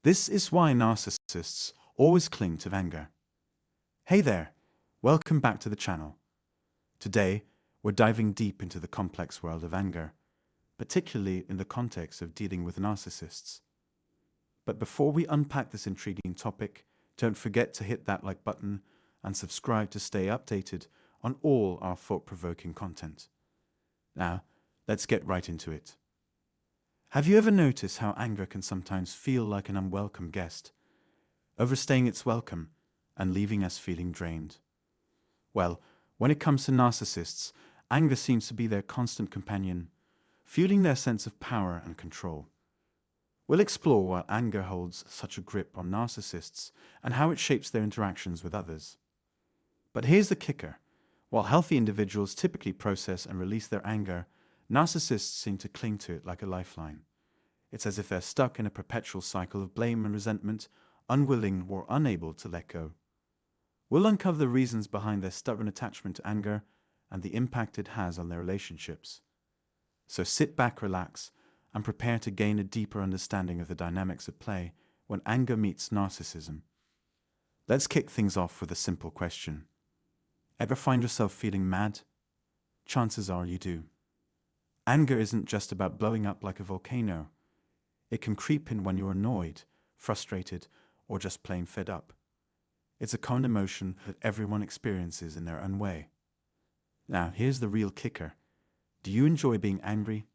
This is why narcissists always cling to anger. Hey there, welcome back to the channel. Today, we're diving deep into the complex world of anger, particularly in the context of dealing with narcissists. But before we unpack this intriguing topic, don't forget to hit that like button and subscribe to stay updated on all our thought-provoking content. Now, let's get right into it. Have you ever noticed how anger can sometimes feel like an unwelcome guest, overstaying its welcome and leaving us feeling drained? Well, when it comes to narcissists, anger seems to be their constant companion, fueling their sense of power and control. We'll explore why anger holds such a grip on narcissists and how it shapes their interactions with others. But here's the kicker. While healthy individuals typically process and release their anger, narcissists seem to cling to it like a lifeline. It's as if they're stuck in a perpetual cycle of blame and resentment, unwilling or unable to let go. We'll uncover the reasons behind their stubborn attachment to anger and the impact it has on their relationships. So sit back, relax, and prepare to gain a deeper understanding of the dynamics at play when anger meets narcissism. Let's kick things off with a simple question. Ever find yourself feeling mad? Chances are you do. Anger isn't just about blowing up like a volcano. It can creep in when you're annoyed, frustrated, or just plain fed up. It's a common emotion that everyone experiences in their own way. Now, here's the real kicker. Do you enjoy being angry?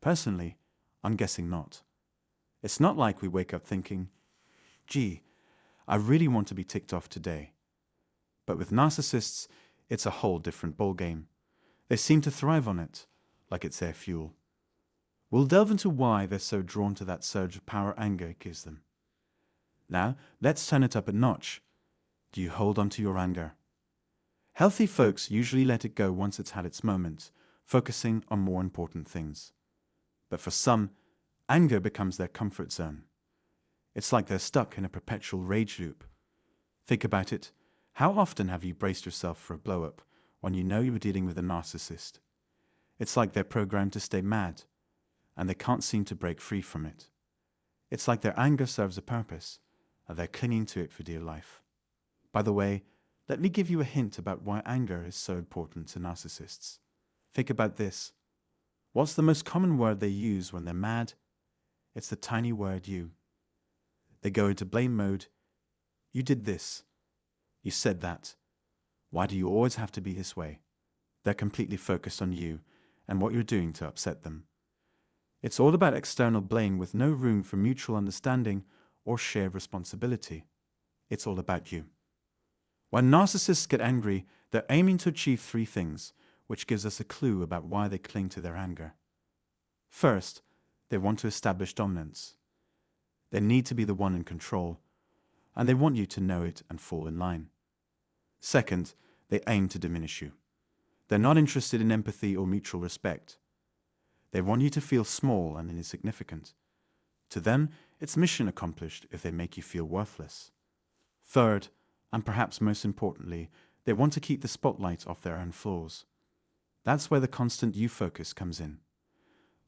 Personally, I'm guessing not. It's not like we wake up thinking, gee, I really want to be ticked off today. But with narcissists, it's a whole different ballgame. They seem to thrive on it, like it's their fuel. We'll delve into why they're so drawn to that surge of power anger gives them. Now, let's turn it up a notch. Do you hold on to your anger? Healthy folks usually let it go once it's had its moment, focusing on more important things. But for some, anger becomes their comfort zone. It's like they're stuck in a perpetual rage loop. Think about it. How often have you braced yourself for a blow-up when you know you're dealing with a narcissist? It's like they're programmed to stay mad, and they can't seem to break free from it. It's like their anger serves a purpose, and they're clinging to it for dear life. By the way, let me give you a hint about why anger is so important to narcissists. Think about this. What's the most common word they use when they're mad? It's the tiny word you. They go into blame mode. You did this. You said that. Why do you always have to be this way? They're completely focused on you and what you're doing to upset them. It's all about external blame with no room for mutual understanding or shared responsibility. It's all about you. When narcissists get angry, they're aiming to achieve three things, which gives us a clue about why they cling to their anger. First, they want to establish dominance. They need to be the one in control, and they want you to know it and fall in line. Second, they aim to diminish you. They're not interested in empathy or mutual respect. They want you to feel small and insignificant. To them, it's mission accomplished if they make you feel worthless. Third, and perhaps most importantly, they want to keep the spotlight off their own flaws. That's where the constant you focus comes in.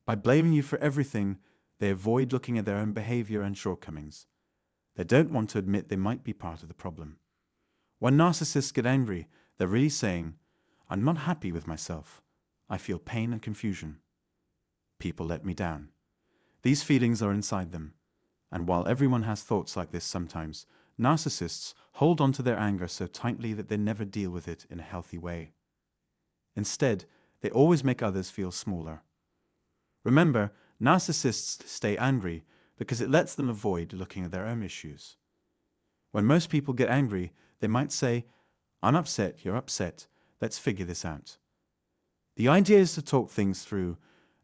By blaming you for everything, they avoid looking at their own behavior and shortcomings. They don't want to admit they might be part of the problem. When narcissists get angry, they're really saying, I'm not happy with myself. I feel pain and confusion. People let me down. These feelings are inside them. And while everyone has thoughts like this sometimes, narcissists hold on to their anger so tightly that they never deal with it in a healthy way. Instead, they always make others feel smaller. Remember, narcissists stay angry because it lets them avoid looking at their own issues. When most people get angry, they might say, I'm upset, you're upset, let's figure this out. The idea is to talk things through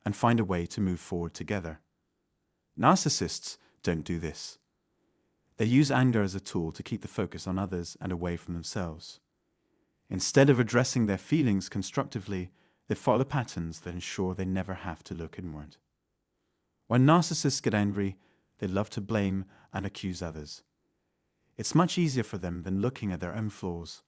and find a way to move forward together. Narcissists don't do this. They use anger as a tool to keep the focus on others and away from themselves. Instead of addressing their feelings constructively, they follow patterns that ensure they never have to look inward. When narcissists get angry, they love to blame and accuse others. It's much easier for them than looking at their own flaws.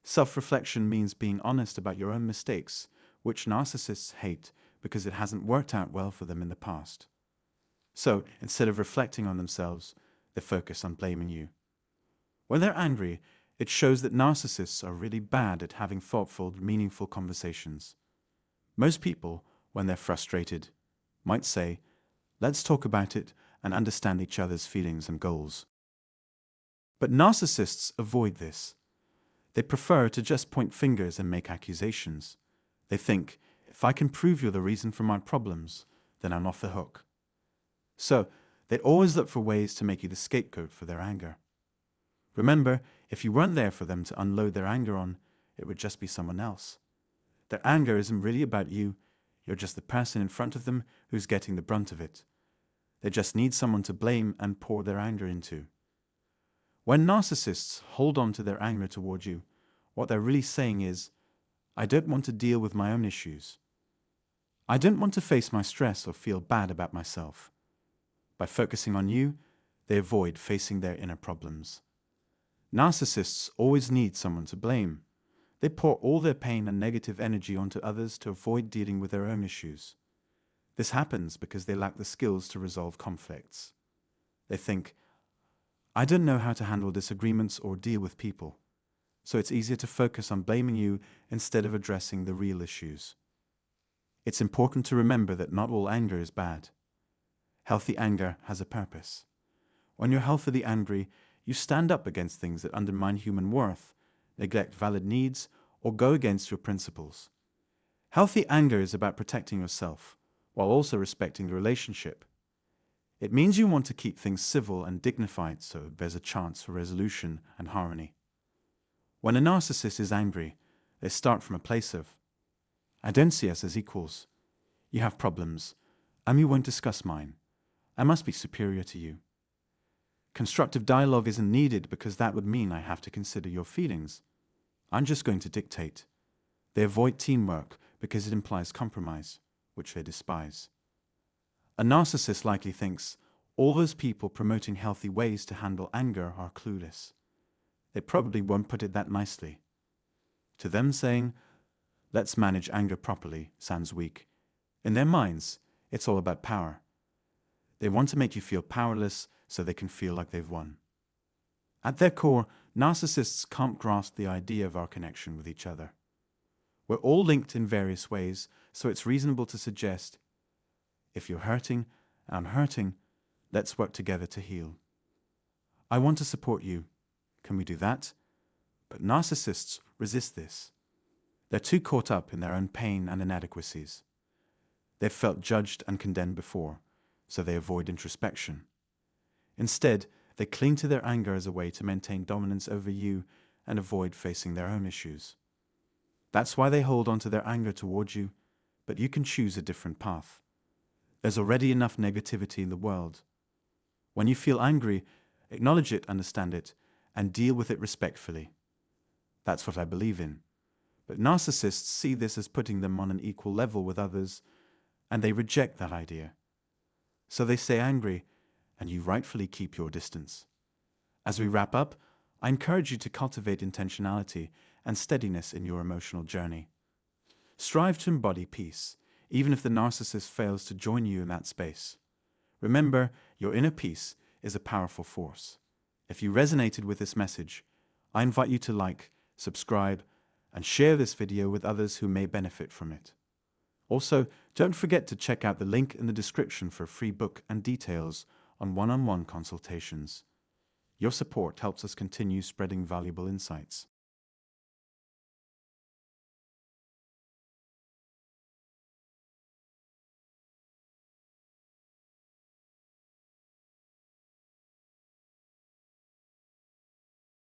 Self-reflection means being honest about your own mistakes, which narcissists hate because it hasn't worked out well for them in the past. So, instead of reflecting on themselves, they focus on blaming you. When they're angry, it shows that narcissists are really bad at having thoughtful, meaningful conversations. Most people, when they're frustrated, might say, "Let's talk about it and understand each other's feelings and goals." But narcissists avoid this. They prefer to just point fingers and make accusations. They think, if I can prove you're the reason for my problems, then I'm off the hook. So, they always look for ways to make you the scapegoat for their anger. Remember, if you weren't there for them to unload their anger on, it would just be someone else. Their anger isn't really about you, you're just the person in front of them who's getting the brunt of it. They just need someone to blame and pour their anger into. When narcissists hold on to their anger toward you, what they're really saying is, I don't want to deal with my own issues. I don't want to face my stress or feel bad about myself. By focusing on you, they avoid facing their inner problems. Narcissists always need someone to blame. They pour all their pain and negative energy onto others to avoid dealing with their own issues. This happens because they lack the skills to resolve conflicts. They think, I don't know how to handle disagreements or deal with people, so it's easier to focus on blaming you instead of addressing the real issues. It's important to remember that not all anger is bad. Healthy anger has a purpose. When you're healthily angry, you stand up against things that undermine human worth, neglect valid needs, or go against your principles. Healthy anger is about protecting yourself, while also respecting the relationship. It means you want to keep things civil and dignified so there's a chance for resolution and harmony. When a narcissist is angry, they start from a place of, I don't see us as equals. You have problems, and we won't discuss mine. I must be superior to you. Constructive dialogue isn't needed because that would mean I have to consider your feelings. I'm just going to dictate. They avoid teamwork because it implies compromise, which they despise. A narcissist likely thinks all those people promoting healthy ways to handle anger are clueless. They probably won't put it that nicely. To them saying, let's manage anger properly, sounds weak. In their minds, it's all about power. They want to make you feel powerless so they can feel like they've won. At their core, narcissists can't grasp the idea of our connection with each other. We're all linked in various ways, so it's reasonable to suggest, if you're hurting, and I'm hurting, let's work together to heal. I want to support you. Can we do that? But narcissists resist this. They're too caught up in their own pain and inadequacies. They've felt judged and condemned before, so they avoid introspection. Instead, they cling to their anger as a way to maintain dominance over you and avoid facing their own issues. That's why they hold on to their anger towards you, but you can choose a different path. There's already enough negativity in the world. When you feel angry, acknowledge it, understand it, and deal with it respectfully. That's what I believe in. But narcissists see this as putting them on an equal level with others, and they reject that idea. So they stay angry, and you rightfully keep your distance. As we wrap up, I encourage you to cultivate intentionality and steadiness in your emotional journey. Strive to embody peace, even if the narcissist fails to join you in that space. Remember, your inner peace is a powerful force. If you resonated with this message, I invite you to like, subscribe, and share this video with others who may benefit from it. Also, don't forget to check out the link in the description for a free book and details on one-on-one consultations. Your support helps us continue spreading valuable insights.